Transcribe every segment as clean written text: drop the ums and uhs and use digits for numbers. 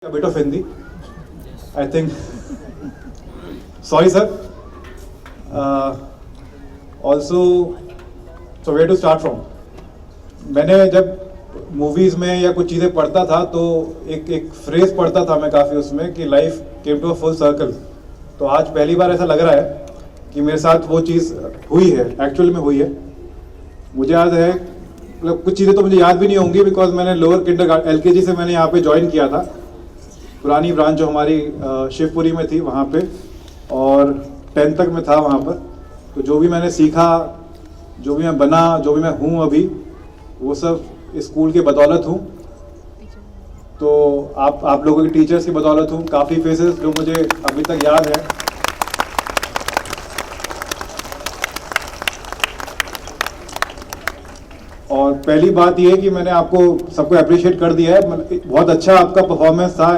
A bit of Hindi, I think. Sorry, sir. Also, so where to start from? मैंने जब movies में या कुछ चीज़ें पढ़ता था तो एक फ्रेज पढ़ता था मैं काफ़ी उसमें कि life came to a full circle. तो आज पहली बार ऐसा लग रहा है कि मेरे साथ वो चीज़ हुई है, एक्चुअल में हुई है। मुझे याद है, मतलब कुछ चीज़ें तो मुझे याद भी नहीं होंगी बिकॉज मैंने लोअर किंडरगार्टन LKG से मैंने यहाँ पे ज्वाइन किया था, पुरानी ब्रांच जो हमारी शिवपुरी में थी वहाँ पे, और 10th तक मैं था वहाँ पर। तो जो भी मैंने सीखा, जो भी मैं बना, जो भी मैं हूँ अभी, वो सब इस स्कूल के बदौलत हूँ। तो आप लोगों के टीचर्स की बदौलत हूँ। काफ़ी फेसेस जो मुझे अभी तक याद है। और पहली बात ये है कि मैंने आपको सबको अप्रिशिएट कर दिया है। बहुत अच्छा आपका परफॉर्मेंस था।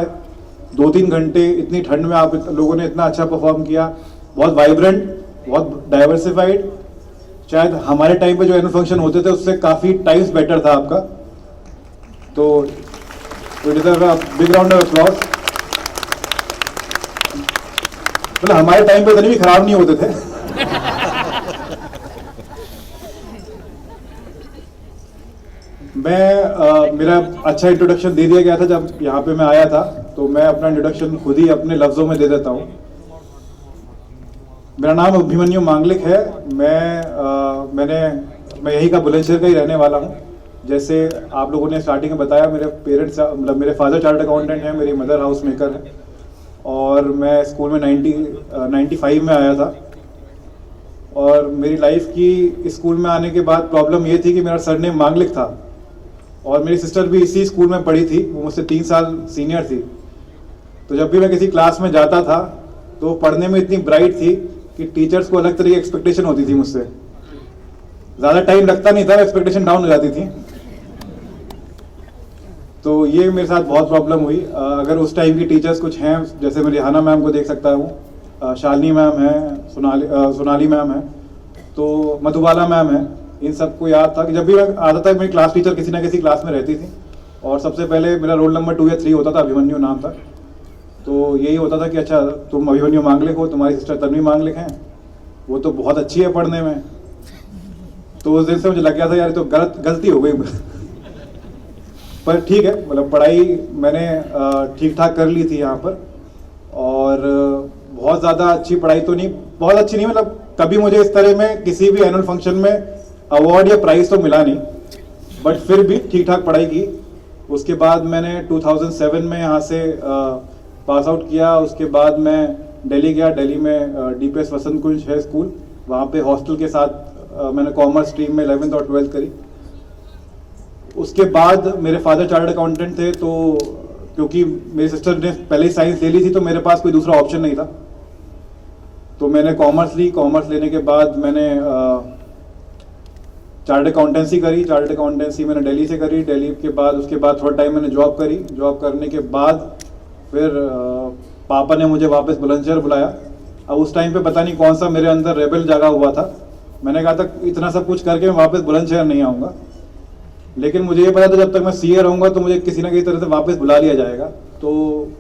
2-3 घंटे इतनी ठंड में आप लोगों ने इतना अच्छा परफॉर्म किया। बहुत वाइब्रेंट, बहुत डाइवर्सिफाइड। शायद हमारे टाइम पे जो एनुअल फंक्शन होते थे उससे काफ़ी टाइम्स बेटर था आपका। तो you deserve a big round of applause. मतलब हमारे टाइम पे इतने भी खराब नहीं होते थे। मेरा अच्छा इंट्रोडक्शन दे दिया गया था जब यहाँ पे मैं आया था, तो मैं अपना इंट्रोडक्शन खुद ही अपने लफ्ज़ों में दे देता हूँ। मेरा नाम अभिमन्यु मांगलिक है। मैं यही का बुलंदशहर का ही रहने वाला हूँ। जैसे आप लोगों ने स्टार्टिंग में बताया, मेरे पेरेंट्स, मतलब मेरे फादर चार्टर्ड अकाउंटेंट हैं, मेरी मदर हाउस मेकर है। और मैं स्कूल में 95 में आया था। और मेरी लाइफ की स्कूल में आने के बाद प्रॉब्लम ये थी कि मेरा सरनेम मांगलिक था, और मेरी सिस्टर भी इसी स्कूल में पढ़ी थी। वो मुझसे 3 साल सीनियर थी। तो जब भी मैं किसी क्लास में जाता था तो पढ़ने में इतनी ब्राइट थी कि टीचर्स को अलग तरह की एक्सपेक्टेशन होती थी मुझसे। ज़्यादा टाइम लगता नहीं था, एक्सपेक्टेशन डाउन हो जाती थी। तो ये मेरे साथ बहुत प्रॉब्लम हुई। अगर उस टाइम की टीचर्स कुछ हैं, जैसे मैं रिहाना मैम को देख सकता हूँ, शालिनी मैम है, सोनाली मैम है, तो मधुबाला मैम है। इन सबको याद था कि जब भी मैं आता था, मेरी क्लास टीचर किसी ना किसी क्लास में रहती थी, और सबसे पहले मेरा रोल नंबर 2 या 3 होता था, अभिमन्यु नाम था। तो यही होता था कि अच्छा तुम अभिमन्यु मांगलिक हो, तुम्हारी सिस्टर तन्वी मांगलिक हैं, वो तो बहुत अच्छी है पढ़ने में। तो उस दिन से मुझे लग गया था यार तो गलती हो गई। पर ठीक है, मतलब पढ़ाई मैंने ठीक ठाक कर ली थी यहाँ पर। और बहुत ज़्यादा अच्छी पढ़ाई तो नहीं, बहुत अच्छी नहीं, मतलब कभी मुझे इस तरह में किसी भी एनुअल फंक्शन में अवार्ड या प्राइज़ तो मिला नहीं, बट फिर भी ठीक ठाक पढ़ाई की। उसके बाद मैंने 2007 में यहाँ से पास आउट किया। उसके बाद मैं दिल्ली गया। दिल्ली में DPS वसंत कुंज है स्कूल, वहाँ पे हॉस्टल के साथ मैंने कॉमर्स स्ट्रीम में 11th और 12th करी। उसके बाद मेरे फादर चार्टर्ड अकाउंटेंट थे, तो क्योंकि मेरी सिस्टर ने पहले ही साइंस ले ली थी तो मेरे पास कोई दूसरा ऑप्शन नहीं था। तो मैंने कॉमर्स ली। कॉमर्स लेने के बाद मैंने चार्टर्ड अकाउंटेंसी करी। चार्टर्ड अकाउंटेंसी मैंने दिल्ली से करी। दिल्ली के बाद उसके बाद थोड़ा टाइम मैंने जॉब करी। जॉब करने के बाद फिर पापा ने मुझे वापस बुलंदशहर बुलाया। अब उस टाइम पे पता नहीं कौन सा मेरे अंदर रेबल जागा हुआ था। मैंने कहा था इतना सब कुछ करके मैं वापस बुलंदशहर नहीं आऊँगा, लेकिन मुझे ये पता था जब तक मैं CA रहूँगा तो मुझे किसी ना किसी तरह से वापस बुला लिया जाएगा। तो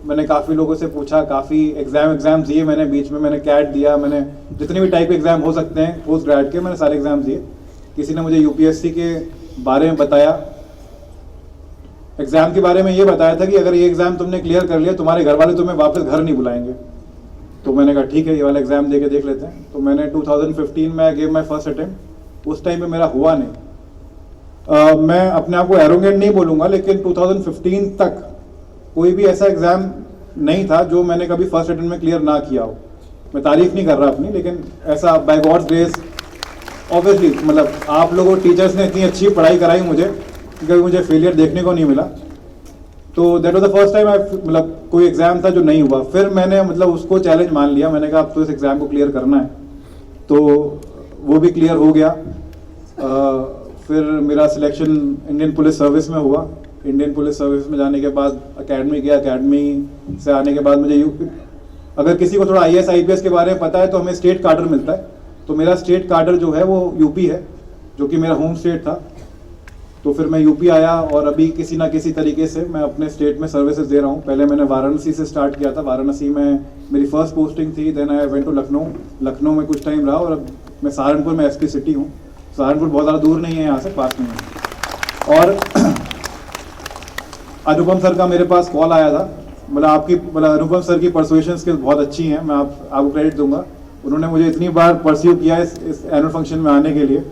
मैंने काफ़ी लोगों से पूछा, काफ़ी एग्ज़ाम दिए मैंने। बीच में मैंने कैट दिया, मैंने जितने भी टाइप के एग्ज़ाम हो सकते हैं पोस्ट ग्रेड के, मैंने सारे एग्ज़ाम दिए। किसी ने मुझे UPSC के बारे में बताया। एग्ज़ाम के बारे में ये बताया था कि अगर ये एग्ज़ाम तुमने क्लियर कर लिया, तुम्हारे घर वाले तुम्हें वापस घर नहीं बुलाएंगे। तो मैंने कहा ठीक है, ये वाला एग्ज़ाम दे के देख लेते हैं। तो मैंने 2015 में गेव माई फर्स्ट अटेम्प्ट। उस टाइम पे मेरा हुआ नहीं। मैं अपने आप को एरोगेंट नहीं बोलूँगा, लेकिन 2015 तक कोई भी ऐसा एग्ज़ाम नहीं था जो मैंने कभी फर्स्ट अटेम्प्ट में क्लियर ना किया हो। मैं तारीफ़ नहीं कर रहा अपनी, लेकिन ऐसा बाय गॉड्स ग्रेस, ऑब्वियसली, मतलब आप लोगों टीचर्स ने इतनी अच्छी पढ़ाई कराई मुझे कि कभी मुझे फेलियर देखने को नहीं मिला। तो that was the first time मतलब कोई एग्ज़ाम था जो नहीं हुआ। फिर मैंने मतलब उसको चैलेंज मान लिया। मैंने कहा अब तो इस एग्ज़ाम को क्लियर करना है, तो वो भी क्लियर हो गया। फिर मेरा सिलेक्शन इंडियन पुलिस सर्विस में हुआ। इंडियन पुलिस सर्विस में जाने के बाद अकेडमी गया। अकेडमी से आने के बाद मुझे अगर किसी को थोड़ा IAS IPS के बारे में पता है तो हमें स्टेट कार्डर मिलता है। तो मेरा स्टेट कार्डर जो है वो UP है, जो कि मेरा होम स्टेट था। तो फिर मैं यूपी आया और अभी किसी ना किसी तरीके से मैं अपने स्टेट में सर्विसेज दे रहा हूँ। पहले मैंने वाराणसी से स्टार्ट किया था, वाराणसी में मेरी फर्स्ट पोस्टिंग थी, then I went to Lucknow, Lucknow में कुछ टाइम रहा और अब मैं सहारनपुर में एसपी सिटी हूँ। सहारनपुर बहुत ज़्यादा दूर नहीं है यहाँ से, पास में है। और अनुपम सर का मेरे पास कॉल आया था, मतलब अनुपम सर की परसुएशन स्किल्स बहुत अच्छी हैं, मैं आपको क्रेडिट दूंगा। उन्होंने मुझे इतनी बार परस्यू किया इस एनुअल फंक्शन में आने के लिए,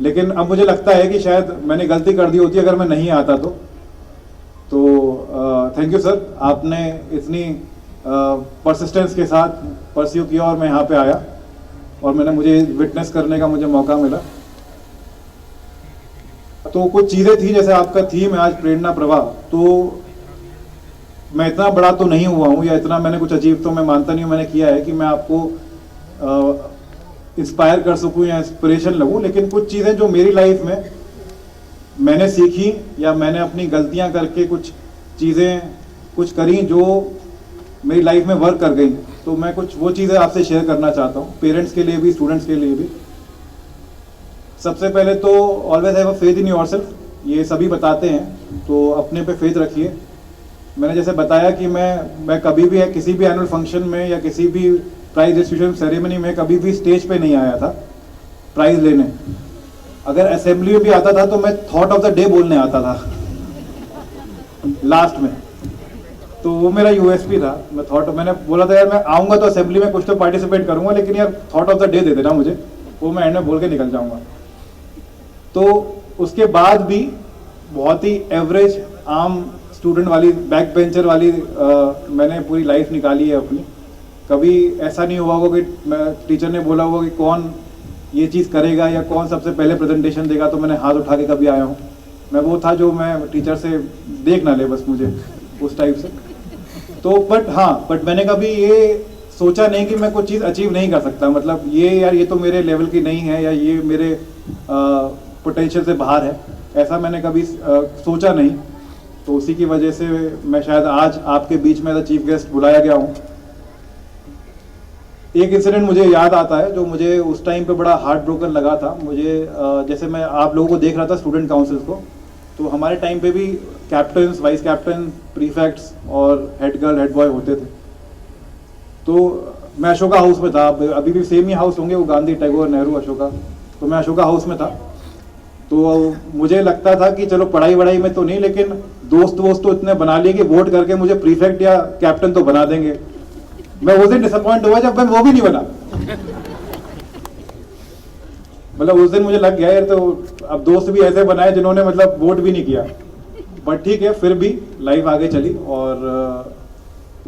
लेकिन अब मुझे लगता है कि शायद मैंने गलती कर दी होती अगर मैं नहीं आता तो थैंक यू सर, आपने इतनी परसिस्टेंस के साथ परस्यू किया और मैं यहाँ पे आया और मुझे विटनेस करने का मुझे मौका मिला। तो कुछ चीज़ें थी, जैसे आपका थीम है आज प्रेरणा प्रवाह, तो मैं इतना बड़ा तो नहीं हुआ हूँ या इतना मैंने कुछ अजीब तो मैं मानता नहीं हूँ मैंने किया है कि मैं आपको इंस्पायर कर सकूँ या इंस्पिरेशन लगूँ, लेकिन कुछ चीज़ें जो मेरी लाइफ में मैंने सीखी या मैंने अपनी गलतियाँ करके कुछ चीज़ें कुछ करी जो मेरी लाइफ में वर्क कर गई, तो मैं कुछ वो चीज़ें आपसे शेयर करना चाहता हूँ, पेरेंट्स के लिए भी, स्टूडेंट्स के लिए भी। सबसे पहले तो always have a faith in yourself, ये सभी बताते हैं, तो अपने पे फेथ रखिए। मैंने जैसे बताया कि मैं कभी भी किसी भी एनुअल फंक्शन में या किसी भी प्राइज डिस्ट्रीब्यूशन सेरेमनी में कभी भी स्टेज पे नहीं आया था प्राइज लेने। अगर असेंबली में भी आता था तो मैं थॉट ऑफ द डे बोलने आता था लास्ट में, तो वो मेरा यूएसपी था। मैंने बोला था यार मैं आऊँगा तो असेंबली में कुछ तो पार्टिसिपेट करूँगा, लेकिन यार thought of the day they देना मुझे, वो मैं एंड में बोल के निकल जाऊँगा। तो उसके बाद भी बहुत ही एवरेज आम स्टूडेंट वाली, बैक बेंचर वाली मैंने पूरी लाइफ निकाली है अपनी। कभी ऐसा नहीं हुआ होगा कि टीचर ने बोला होगा कि कौन ये चीज़ करेगा या कौन सबसे पहले प्रेजेंटेशन देगा तो मैंने हाथ उठा के कभी आया हूँ। मैं वो था जो मैं टीचर से देख ना ले बस मुझे, उस टाइप से। तो बट मैंने कभी ये सोचा नहीं कि मैं कुछ चीज़ अचीव नहीं कर सकता, मतलब ये तो मेरे लेवल की नहीं है या ये मेरे पोटेंशियल से बाहर है, ऐसा मैंने कभी सोचा नहीं। तो उसी की वजह से मैं शायद आज आपके बीच में एज अ चीफ गेस्ट बुलाया गया हूँ। एक इंसिडेंट मुझे याद आता है जो मुझे उस टाइम पे बड़ा हार्ट ब्रोकन लगा था। मुझे जैसे मैं आप लोगों को देख रहा था स्टूडेंट काउंसिल्स को, तो हमारे टाइम पे भी कैप्टन्स, वाइस कैप्टन, प्रीफेक्ट्स और हेड गर्ल, हेड बॉय होते थे। तो मैं अशोका हाउस में था, अभी भी सेम ही हाउस होंगे वो, गांधी, टैगोर, नेहरू, अशोका, तो मैं अशोका हाउस में था। तो मुझे लगता था कि चलो पढ़ाई वढ़ाई में तो नहीं, लेकिन दोस्त तो इतने बना लिए कि वोट करके मुझे प्रीफेक्ट या कैप्टन तो बना देंगे। मैं उस दिन डिसअपॉइंट हुआ जब मैं वो भी नहीं बना। मतलब उस दिन मुझे लग गया यार, तो अब दोस्त भी ऐसे बनाए जिन्होंने मतलब वोट भी नहीं किया, बट ठीक है, फिर भी लाइफ आगे चली। और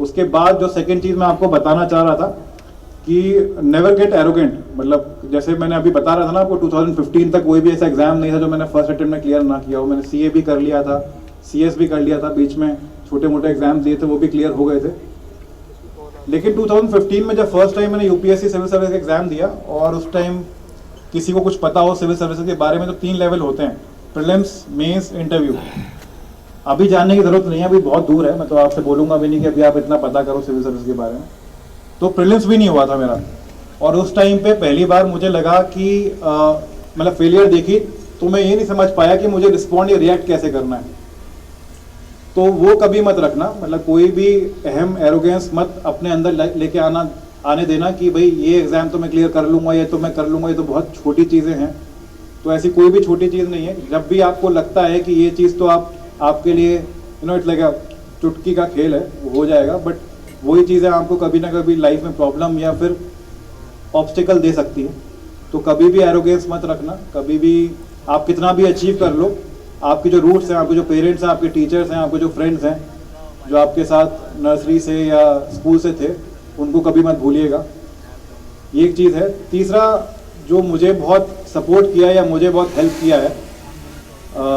उसके बाद जो सेकंड चीज मैं आपको बताना चाह रहा था कि नेवर गेट एरोगेंट। मतलब जैसे मैंने अभी बता रहा था ना आपको, 2015 तक कोई भी ऐसा एग्जाम नहीं था जो मैंने फर्स्ट अटेम्प्ट में क्लियर ना किया हो। मैंने सीए भी कर लिया था, सीएस भी कर लिया था, बीच में छोटे मोटे एग्जाम दिए थे, वो भी क्लियर हो गए थे। लेकिन 2015 में जब फर्स्ट टाइम मैंने यूपीएससी सिविल सर्विस का एग्जाम दिया, और उस टाइम किसी को कुछ पता हो सिविल सर्विसेज के बारे में, तो 3 लेवल होते हैं, प्रीलिम्स, मेंस, इंटरव्यू। अभी जानने की जरूरत नहीं है, अभी बहुत दूर है, मैं तो आपसे बोलूंगा भी नहीं कि अभी आप इतना पता करो सिविल सर्विस के बारे में। तो प्रीलिम्स भी नहीं हुआ था मेरा, और उस टाइम पे पहली बार मुझे लगा कि मतलब फेलियर देखी तो मैं ये नहीं समझ पाया कि मुझे रिस्पॉन्ड या रिएक्ट कैसे करना है। तो वो कभी मत रखना, मतलब कोई भी अहम एरोगेंस मत अपने अंदर लेके आने देना कि भाई ये एग्जाम तो मैं क्लियर कर लूंगा, ये तो मैं कर लूंगा, ये तो बहुत छोटी चीज़ें हैं। तो ऐसी कोई भी छोटी चीज़ नहीं है। जब भी आपको लगता है कि ये चीज़ तो आपके लिए इट्स लाइक चुटकी का खेल है, वो हो जाएगा, बट वही चीज़ें आपको कभी ना कभी लाइफ में प्रॉब्लम या फिर ऑब्स्टिकल दे सकती है। तो कभी भी एरोगेंस मत रखना, कभी भी आप कितना भी अचीव कर लो, आपके जो रूट्स हैं, आपके जो पेरेंट्स हैं, आपके टीचर्स हैं, आपके जो फ्रेंड्स हैं, जो आपके साथ नर्सरी से या स्कूल से थे, उनको कभी मत भूलिएगा। ये एक चीज़ है। तीसरा जो मुझे बहुत सपोर्ट किया या मुझे बहुत हेल्प किया है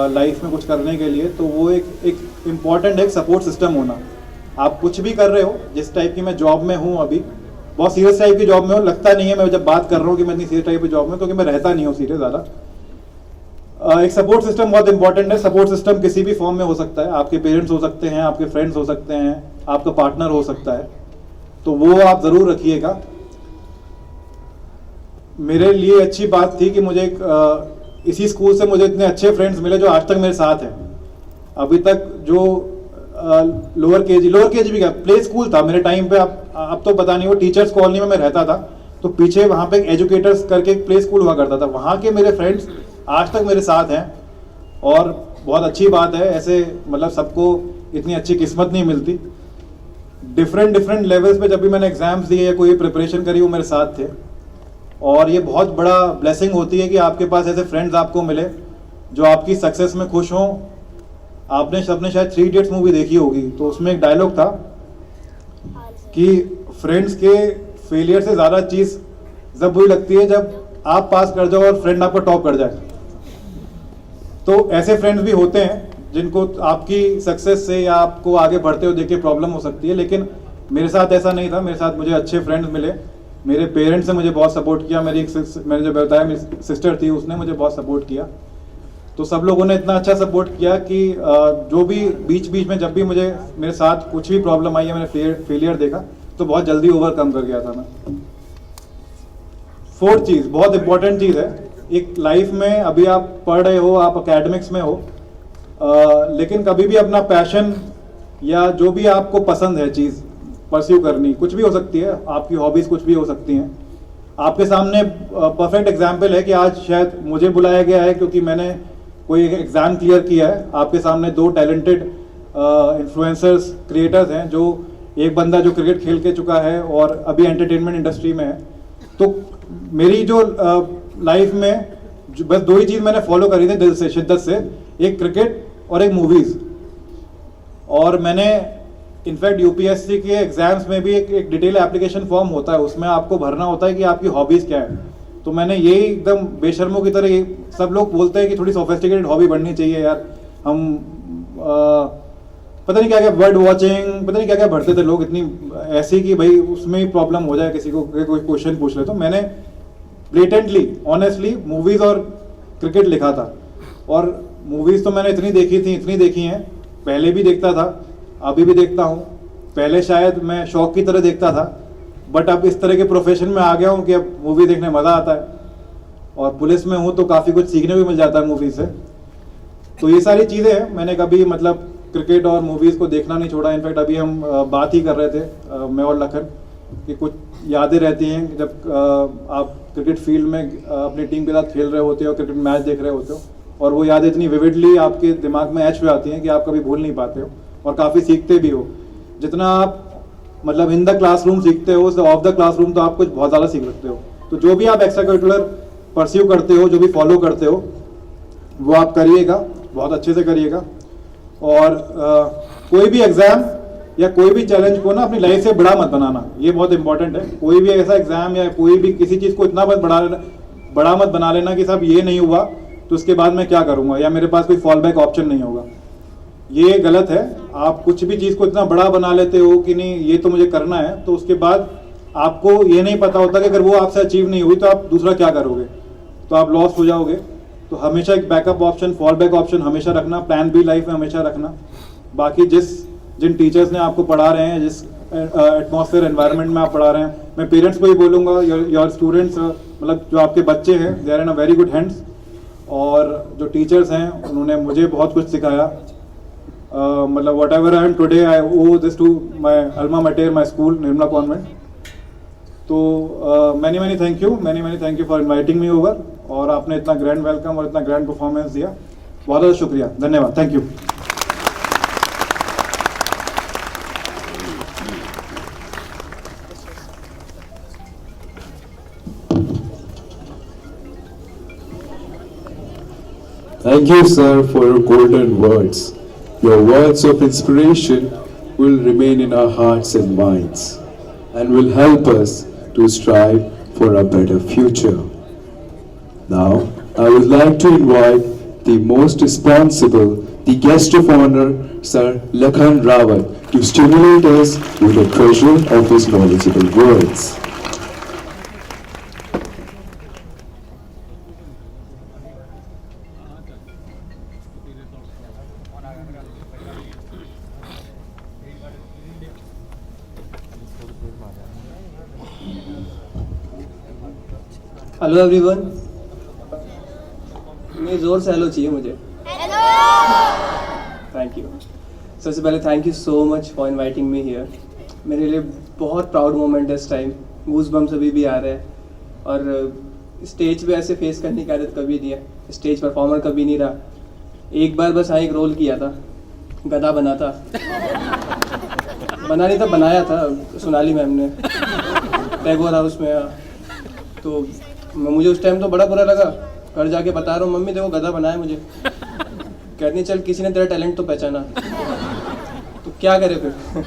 लाइफ में कुछ करने के लिए, तो वो एक इम्पॉर्टेंट है सपोर्ट सिस्टम होना। आप कुछ भी कर रहे हो, जिस टाइप की मैं जॉब में हूँ अभी, बहुत सीरियस टाइप की जॉब में हूँ, लगता नहीं है मैं जब बात कर रहा हूँ कि मैं इतनी सीरियस टाइप की जॉब में, क्योंकि मैं रहता नहीं हूँ सीरियस ज़्यादा। एक सपोर्ट सिस्टम बहुत इंपॉर्टेंट है। सपोर्ट सिस्टम किसी भी फॉर्म में हो सकता है, आपके पेरेंट्स हो सकते हैं, आपके फ्रेंड्स हो सकते हैं, आपका पार्टनर हो सकता है, तो वो आप ज़रूर रखिएगा। मेरे लिए अच्छी बात थी कि मुझे एक इसी स्कूल से मुझे इतने अच्छे फ्रेंड्स मिले जो आज तक मेरे साथ हैं। अभी तक जो लोअर केजी भी क्या, प्ले स्कूल था मेरे टाइम पे, अब तो पता नहीं, वो टीचर्स कॉलोनी में मैं रहता था, तो पीछे वहाँ पे एक एजुकेटर्स करके एक प्ले स्कूल हुआ करता था, वहाँ के मेरे फ्रेंड्स आज तक मेरे साथ हैं। और बहुत अच्छी बात है, ऐसे मतलब सबको इतनी अच्छी किस्मत नहीं मिलती। डिफरेंट लेवल्स पे जब भी मैंने एग्जाम्स दिए या कोई प्रिपरेशन करी, वो मेरे साथ थे। और ये बहुत बड़ा ब्लेसिंग होती है कि आपके पास ऐसे फ्रेंड्स आपको मिले जो आपकी सक्सेस में खुश हों। आपने सबने शायद 3 इडियट्स मूवी देखी होगी, तो उसमें एक डायलॉग था कि फ्रेंड्स के फेलियर से ज़्यादा चीज़ जब बुरी लगती है जब आप पास कर जाओ और फ्रेंड आपको टॉप कर जाए। तो ऐसे फ्रेंड्स भी होते हैं जिनको आपकी सक्सेस से या आपको आगे बढ़ते हुए देख के प्रॉब्लम हो सकती है, लेकिन मेरे साथ ऐसा नहीं था। मेरे साथ मुझे अच्छे फ्रेंड्स मिले, मेरे पेरेंट्स ने मुझे बहुत सपोर्ट किया, मैंने जो बताया मेरी सिस्टर थी उसने मुझे बहुत सपोर्ट किया। तो सब लोगों ने इतना अच्छा सपोर्ट किया कि जो भी बीच में जब भी मुझे मेरे साथ कुछ भी प्रॉब्लम आई है, मैंने फेलियर देखा तो बहुत जल्दी ओवरकम कर गया था मैं। 4th चीज़ बहुत इंपॉर्टेंट चीज़ है एक लाइफ में। अभी आप पढ़ रहे हो, आप एकेडमिक्स में हो, लेकिन कभी भी अपना पैशन या जो भी आपको पसंद है चीज़ परस्यू करनी, कुछ भी हो सकती है, आपकी हॉबीज़ कुछ भी हो सकती हैं। आपके सामने परफेक्ट एग्जाम्पल है कि आज शायद मुझे बुलाया गया है क्योंकि मैंने कोई एग्ज़ाम क्लियर किया है। आपके सामने 2 टैलेंटेड इन्फ्लुएंसर्स क्रिएटर्स हैं, जो एक बंदा जो क्रिकेट खेल के चुका है और अभी एंटरटेनमेंट इंडस्ट्री में है। तो मेरी जो लाइफ में बस 2 ही चीज़ मैंने फॉलो करी थी दिल से, शिद्दत से, एक क्रिकेट और एक मूवीज़। और मैंने इनफैक्ट यूपीएससी के एग्जाम्स में भी एक डिटेल एप्लीकेशन फॉर्म होता है, उसमें आपको भरना होता है कि आपकी हॉबीज़ क्या है। तो मैंने यही एकदम बेशर्मों की तरह, सब लोग बोलते हैं कि थोड़ी सोफिस्टिकेटेड हॉबी बननी चाहिए यार, हम पता नहीं क्या क्या बर्ड वॉचिंग, पता नहीं क्या क्या भरते थे लोग, इतनी ऐसी कि भाई उसमें ही प्रॉब्लम हो जाए, किसी को कोई क्वेश्चन पूछ ले। तो मैंने ब्लेटेंटली ऑनेस्टली मूवीज़ और क्रिकेट लिखा था। और मूवीज़ तो मैंने इतनी देखी हैं, पहले भी देखता था, अभी भी देखता हूँ। पहले शायद मैं शौक की तरह देखता था, बट अब इस तरह के प्रोफेशन में आ गया हूँ कि अब मूवी देखने मज़ा आता है। और पुलिस में हूँ तो काफ़ी कुछ सीखने भी मिल जाता है मूवी से। तो ये सारी चीज़ें हैं, मैंने कभी मतलब क्रिकेट और मूवीज़ को देखना नहीं छोड़ा। इनफैक्ट अभी हम बात ही कर रहे थे मैं और लखन कि कुछ यादें रहती हैं जब आप क्रिकेट फील्ड में अपनी टीम के साथ खेल रहे होते हो, क्रिकेट मैच देख रहे होते हो, और वो यादें इतनी विविडली आपके दिमाग में एच हो जाती हैं कि आप कभी भूल नहीं पाते हो और काफ़ी सीखते भी हो। जितना आप मतलब इन द क्लासरूम सीखते हो, ऑफ द क्लासरूम तो आप कुछ बहुत ज़्यादा सीख सकते हो। तो जो भी आप एक्स्ट्रा करिकुलर परस्यू करते हो, जो भी फॉलो करते हो, वो आप करिएगा, बहुत अच्छे से करिएगा। और कोई भी एग्ज़ाम या कोई भी चैलेंज को ना अपनी लाइफ से बड़ा मत बनाना, ये बहुत इंपॉर्टेंट है। कोई भी ऐसा एग्ज़ाम या कोई भी किसी चीज़ को इतना बड़ा मत बना लेना कि साहब ये नहीं हुआ तो उसके बाद मैं क्या करूँगा, या मेरे पास कोई फॉल बैक ऑप्शन नहीं होगा। ये गलत है। आप कुछ भी चीज़ को इतना बड़ा बना लेते हो कि नहीं ये तो मुझे करना है, तो उसके बाद आपको ये नहीं पता होता कि अगर वो आपसे अचीव नहीं हुई तो आप दूसरा क्या करोगे, तो आप लॉस हो जाओगे। तो हमेशा एक backup option, fall back option हमेशा रखना, प्लान बी लाइफ में हमेशा रखना। बाकी जिन टीचर्स ने आपको पढ़ा रहे हैं, जिस एटमॉस्फेयर एनवायरनमेंट में आप पढ़ा रहे हैं, मैं पेरेंट्स को ही बोलूँगा, योर स्टूडेंट्स मतलब जो आपके बच्चे हैं, they are in a very good hands. और जो टीचर्स हैं उन्होंने मुझे बहुत कुछ सिखाया। मतलब what I am today I owe this to my alma mater, my school Nirmala convent. तो many thank you for inviting me over. और आपने इतना ग्रैंड वेलकम और इतना ग्रैंड परफॉर्मेंस दिया, बहुत बहुत शुक्रिया, धन्यवाद, thank you. Thank you, sir, for your golden words. Your words of inspiration will remain in our hearts and minds and will help us to strive for a better future. Now, I would like to invite the most responsible, the guest of honor, Sir Lakhan Rawat, to stimulate us with the treasure of his knowledgeable words. Hello everyone. Mummy जोर से hello चाहिए मुझे। Thank you. सबसे पहले thank you so much for inviting me here. मेरे लिए बहुत proud moment है इस टाइम, गूज़बम्स अभी भी आ रहे हैं। और स्टेज पे ऐसे फेस करने की आदत कभी नहीं है, स्टेज परफॉर्मर कभी नहीं रहा। एक बार बस हाँ एक रोल किया था, गधा बना था, बना नहीं था बनाया था, सोनाली मैम ने टैगोर हाउस में। तो मुझे उस टाइम तो बड़ा बुरा लगा, घर जाके बता रहा हूँ मम्मी देखो गधा बनाया मुझे। कहती चल किसी ने तेरा टैलेंट तो पहचाना, तो क्या करे फिर।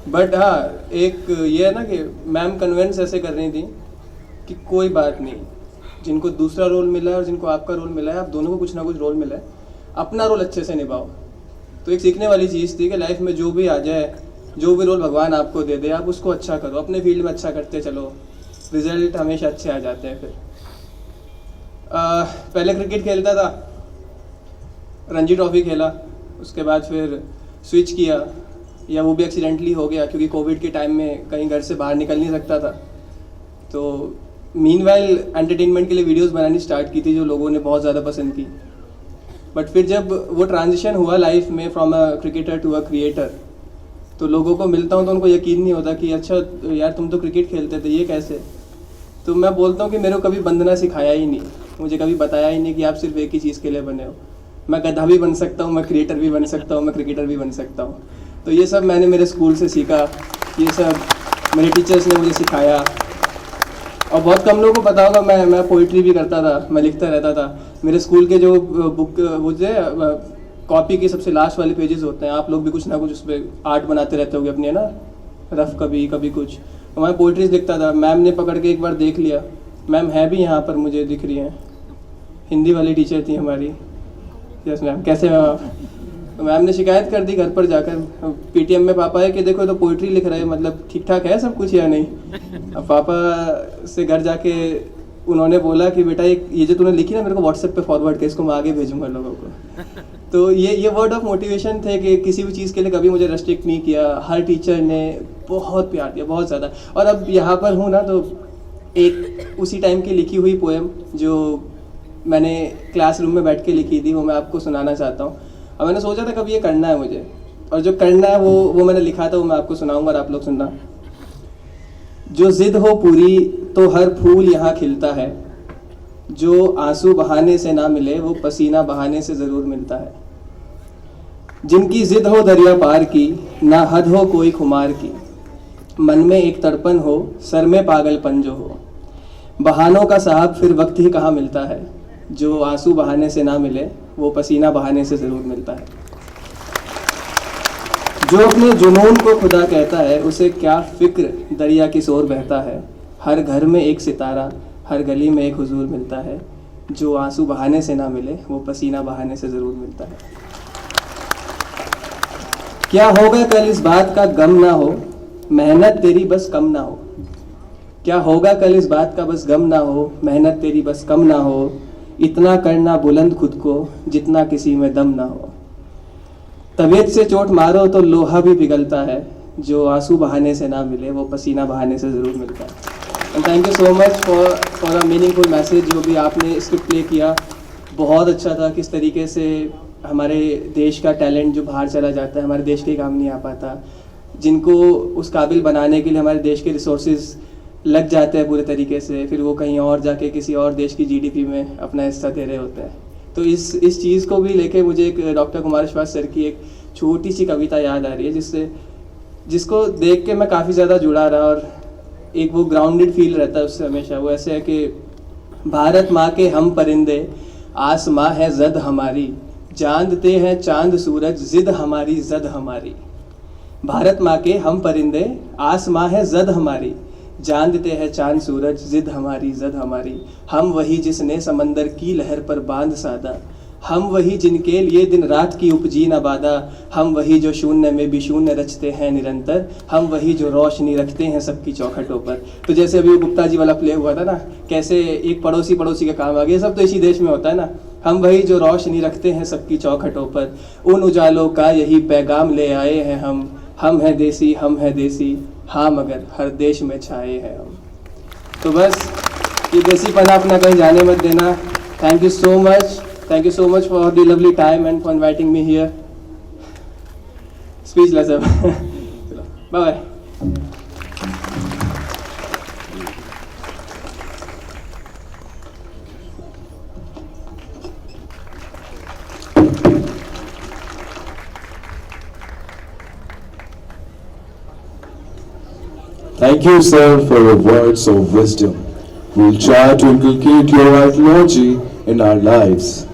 बट हाँ एक ये है ना कि मैम कन्विंस ऐसे कर रही थी कि कोई बात नहीं, जिनको दूसरा रोल मिला है और जिनको आपका रोल मिला है, आप दोनों को कुछ ना कुछ रोल मिला है, अपना रोल अच्छे से निभाओ। तो एक सीखने वाली चीज़ थी कि लाइफ में जो भी आ जाए, जो भी रोल भगवान आपको दे दे, आप उसको अच्छा करो, अपने फील्ड में अच्छा करते चलो, रिजल्ट हमेशा अच्छे आ जाते हैं। फिर पहले क्रिकेट खेलता था, रणजी ट्रॉफी खेला, उसके बाद फिर स्विच किया, या वो भी एक्सीडेंटली हो गया क्योंकि कोविड के टाइम में कहीं घर से बाहर निकल नहीं सकता था। तो मीनवाइल एंटरटेनमेंट के लिए वीडियोस बनानी स्टार्ट की थी जो लोगों ने बहुत ज़्यादा पसंद की। बट फिर जब वो ट्रांजिशन हुआ लाइफ में from a cricketer to a creator, तो लोगों को मिलता हूँ तो उनको यकीन नहीं होता कि अच्छा यार तुम तो क्रिकेट खेलते थे, ये कैसे। तो मैं बोलता हूँ कि मेरे को कभी बंदना सिखाया ही नहीं, मुझे कभी बताया ही नहीं कि आप सिर्फ एक ही चीज़ के लिए बने हो। मैं गधा भी बन सकता हूँ, मैं क्रिएटर भी बन सकता हूँ, मैं क्रिकेटर भी बन सकता हूँ। तो ये सब मैंने मेरे स्कूल से सीखा, ये सब मेरे टीचर्स ने मुझे सिखाया। और बहुत कम लोगों को पता होगा मैं पोइट्री भी करता था, मैं लिखता रहता था। मेरे स्कूल के जो बुक वो जो कॉपी के सबसे लास्ट वाले पेजेस होते हैं, आप लोग भी कुछ ना कुछ उस पर आर्ट बनाते रहते होगे अपने, है ना, रफ कभी कभी कुछ। तो मैं पोइट्रीज लिखता था। मैम ने पकड़ के एक बार देख लिया, मैम है भी यहाँ पर मुझे दिख रही हैं, हिंदी वाली टीचर थी हमारी। यस मैम, कैसे मैम आप। तो मैम ने शिकायत कर दी घर पर जाकर, पीटीएम में पापा है कि देखो तो पोइट्री लिख रहे हैं, मतलब ठीक ठाक है सब कुछ या नहीं। अब पापा से घर जाके उन्होंने बोला कि बेटा ये जो तूने लिखी ना मेरे को व्हाट्सएप पे फॉरवर्ड कर, इसको मैं आगे भेजूंगा लोगों को। तो ये वर्ड ऑफ मोटिवेशन थे कि किसी भी चीज़ के लिए कभी मुझे रेस्ट्रिक्ट नहीं किया। हर टीचर ने बहुत प्यार दिया, बहुत ज़्यादा। और अब यहाँ पर हूँ ना, तो एक उसी टाइम की लिखी हुई पोएम जो मैंने क्लासरूम में बैठ के लिखी थी, वो मैं आपको सुनाना चाहता हूँ। और मैंने सोचा था कभी ये करना है मुझे, और जो करना है वो मैंने लिखा था, वो मैं आपको सुनाऊंगा और आप लोग सुनना। जो जिद हो पूरी तो हर फूल यहाँ खिलता है, जो आंसू बहाने से ना मिले वो पसीना बहाने से ज़रूर मिलता है। जिनकी जिद हो दरिया पार की, ना हद हो कोई खुमार की, मन में एक तड़पन हो, सर में पागलपन जो हो। बहानों का साहब फिर वक्त ही कहाँ मिलता है, जो आंसू बहाने से ना मिले वो पसीना बहाने से ज़रूर मिलता है। जो अपने जुनून को खुदा कहता है, उसे क्या फिक्र दरिया की शोर बहता है। हर घर में एक सितारा, हर गली में एक हुजूर मिलता है, जो आंसू बहाने से ना मिले वो पसीना बहाने से ज़रूर मिलता है। क्या होगा कल इस बात का गम ना हो, मेहनत तेरी बस कम ना हो। क्या होगा कल इस बात का बस गम ना हो, मेहनत तेरी बस कम ना हो। इतना करना बुलंद खुद को जितना किसी में दम ना हो। तबीयत से चोट मारो तो लोहा भी पिघलता है, जो आंसू बहाने से ना मिले वो पसीना बहाने से ज़रूर मिलता है। And thank you so much for a meaningful message. जो भी आपने स्क्रिप्ट प्ले किया बहुत अच्छा था। किस तरीके से हमारे देश का टैलेंट जो बाहर चला जाता है, हमारे देश के काम नहीं आ पाता, जिनको उस काबिल बनाने के लिए हमारे देश के रिसोर्सेज लग जाते हैं पूरे तरीके से, फिर वो कहीं और जाके किसी और देश की जीडीपी में अपना हिस्सा दे रहे होते हैं। तो इस चीज़ को भी लेके मुझे एक डॉक्टर कुमार विश्वास सर की एक छोटी सी कविता याद आ रही है, जिसको देख के मैं काफ़ी ज़्यादा जुड़ा रहा और एक वो ग्राउंडेड फील रहता है उससे हमेशा। वो ऐसे है कि भारत माँ के हम परिंदे, आसमां है जद हमारी, जानते हैं चांद सूरज, जिद हमारी जद हमारी। भारत माँ के हम परिंदे, आसमां है जद हमारी, जानते हैं चांद सूरज, जिद हमारी जद हमारी। हम वही जिसने समंदर की लहर पर बांध साधा, हम वही जिनके लिए दिन रात की उपजी न बाधा। हम वही जो शून्य में भी शून्य रचते हैं निरंतर, हम वही जो रोशनी रखते हैं सबकी चौखटों पर। तो जैसे अभी वो गुप्ता जी वाला प्ले हुआ था ना, कैसे एक पड़ोसी के काम आ गए, सब तो इसी देश में होता है ना। हम वही जो रोशनी रखते हैं सबकी चौखटों पर, उन उजालों का यही पैगाम ले आए हैं हम हैं देसी, हम हैं देसी, हाँ मगर हर देश में छाए हैं हम। तो बस ये देसीपना अपना कहीं जाने मत देना। Thank you so much. Thank you so much for the lovely time and for inviting me here. Speechless अब. Bye bye. Thank you, sir, for your words of wisdom. We'll try to inculcate your ideology in our lives.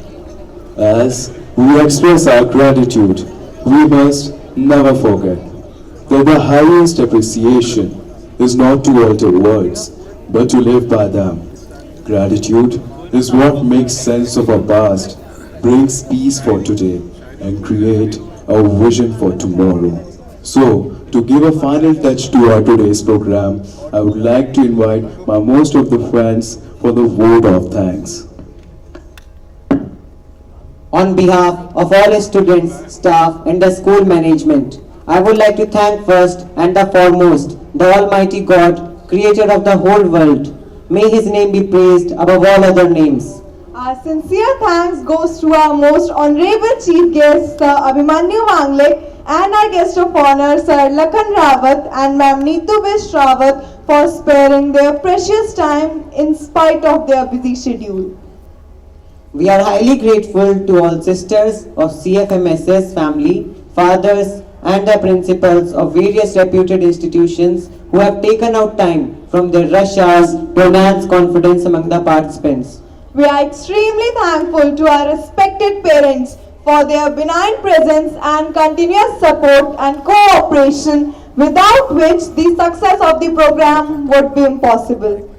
As we express our gratitude, we must never forget that the highest appreciation is not to utter words, but to live by them. Gratitude is what makes sense of our past, brings peace for today, and create a vision for tomorrow. So, to give a final touch to our today's program, I would like to invite my most of the friends for the vote of thanks. On behalf of all students, staff and the school management, I would like to thank first and the foremost the Almighty God, creator of the whole world. May His name be praised above all other names. Our sincere thanks goes to our most honorable chief guest, Sir Abhimanyu Mangle, and our guest of honor, Sir Lakhan Rawat and Ma'am Neetu Bish Rawat, for sparing their precious time in spite of their busy schedule. We are highly grateful to all sisters of CFMSS family, fathers and the principals of various reputed institutions who have taken out time from their rush hours to enhance confidence among the participants. We are extremely thankful to our respected parents for their benign presence and continuous support and cooperation, without which the success of the program would be impossible.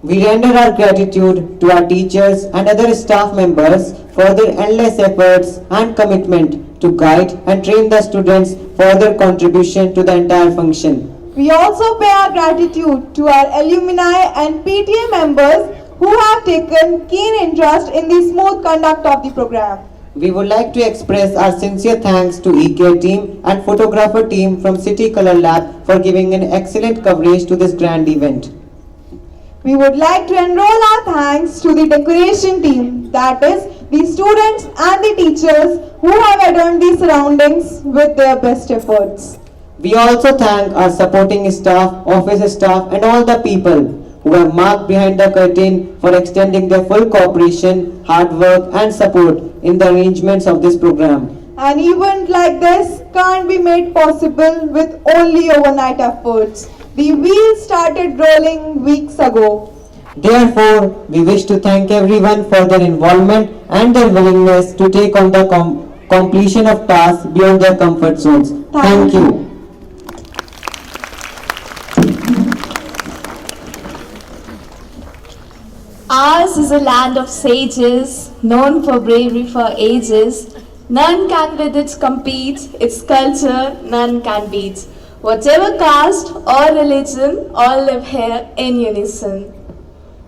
We render our gratitude to our teachers and other staff members for their endless efforts and commitment to guide and train the students for their contribution to the entire function. We also pay our gratitude to our alumni and PTA members who have taken keen interest in the smooth conduct of the program. We would like to express our sincere thanks to EK team and photographer team from City Color Lab for giving an excellent coverage to this grand event. We would like to enroll our thanks to the decoration team, that is, the students and the teachers who have adorned the surroundings with their best efforts. We also thank our supporting staff, office staff and all the people who have marked behind the curtain for extending their full cooperation, hard work and support in the arrangements of this program. An event like this can't be made possible with only overnight efforts. The wheels started rolling weeks ago. Therefore, we wish to thank everyone for their involvement and their willingness to take on the completion of tasks beyond their comfort zones. Thank you. Ours is a land of sages, known for bravery for ages. None can with it compete, its culture none can beat. Whatever caste or religion, all live here in unison.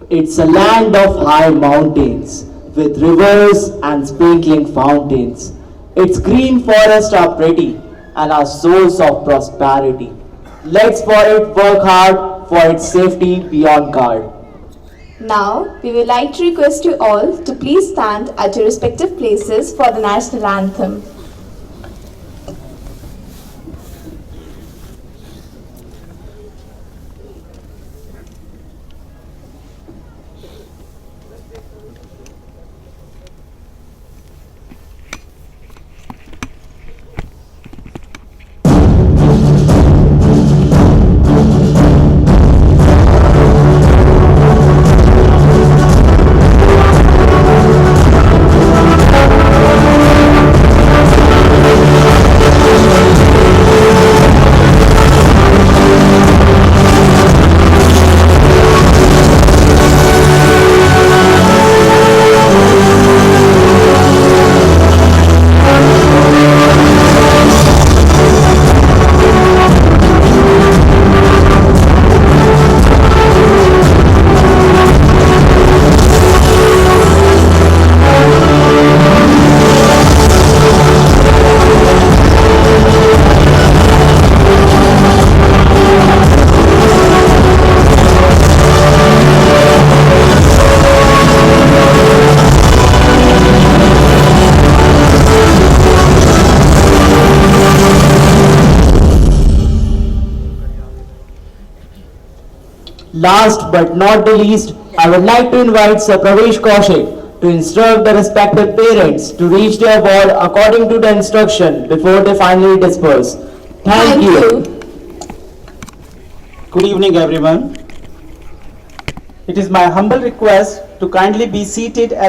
It's a land of high mountains, with rivers and sparkling fountains. Its green forests are pretty and are source of prosperity. Let's for it work hard, for its safety beyond guard. Now, we would like to request you all to please stand at your respective places for the national anthem. Last but not the least, I would like to invite Sir Pravesh Kaushik to instruct the respective parents to reach their ward according to the instruction before they finally disperse. Thank you. Good evening, everyone. It is my humble request to kindly be seated at